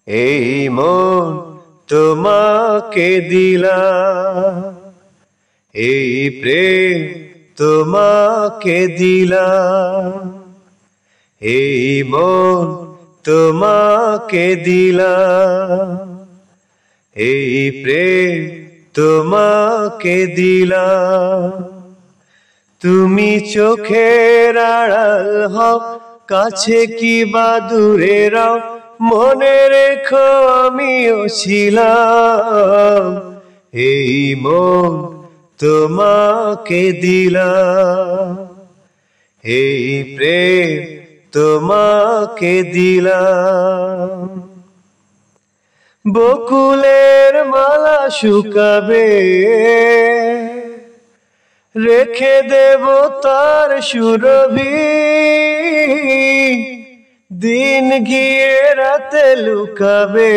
এই মন তোমাকে দিলাম, এই প্রেম তোমাকে দিলাম, এই মন তোমাকে দিলাম, এই প্রেম তোমাকে দিলাম। তুমি চোখের আড়াল হও, কাছে কি বা দূরে রও, মনে রেখো আমিও ছিলাম। এই মন তোমাকে দিলাম, এই প্রেম তোমাকে দিলাম। বকুলের মালা শুকাবে, রেখে দেব তার সুরভি, দিন গিয়ে রাতে লুকাবে,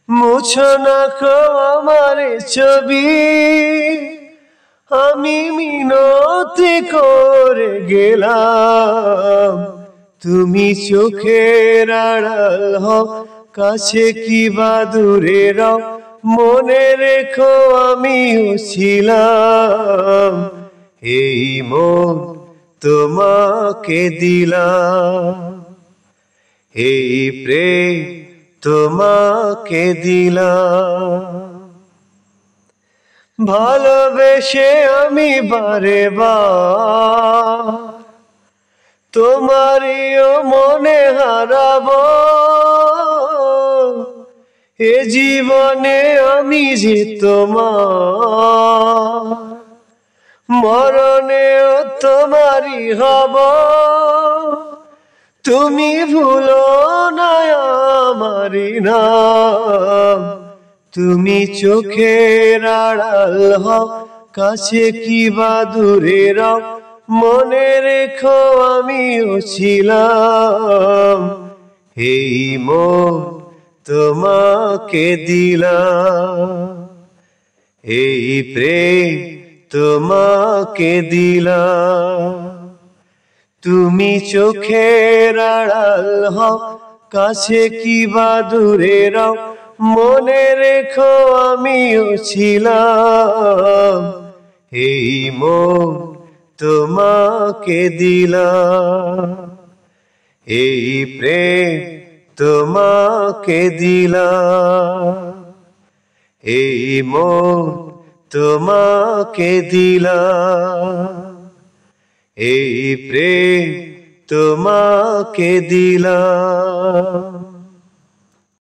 মুছো না কো আমার ছবি। আমি মিনতি করে গেলাম, তুমি চোখের আড়াল হও, কাছে কি বা দূরে রও, মনে রেখো আমিও ছিলাম। এই মন তোমাকে দিলাম, এই প্রেম তোমাকে দিলাম। ভালোবেসে আমি বারে বার তোমারিও মনে হারাবো, এ জীবনে আমি যে তোমার, মরণেও তোমারই হব। তুমি ভুলো না আমারি নাম, তুমি চোখের আড়াল হও, কাছে কি বা দূরে রও, মনে রেখো আমিও ছিলাম। এই মন তোমাকে দিলাম, এই প্রেম তোমাকে দিলাম। তুমি চোখের আড়াল হও, কাছে কি বা দূরে রও, মনে রেখো আমিও ছিলাম। এই মন তোমাকে দিলাম, এই প্রেম তোমাকে দিলাম, এই মন তোমাকে দিলাম, এই প্রেম তোমাকে দিলাম।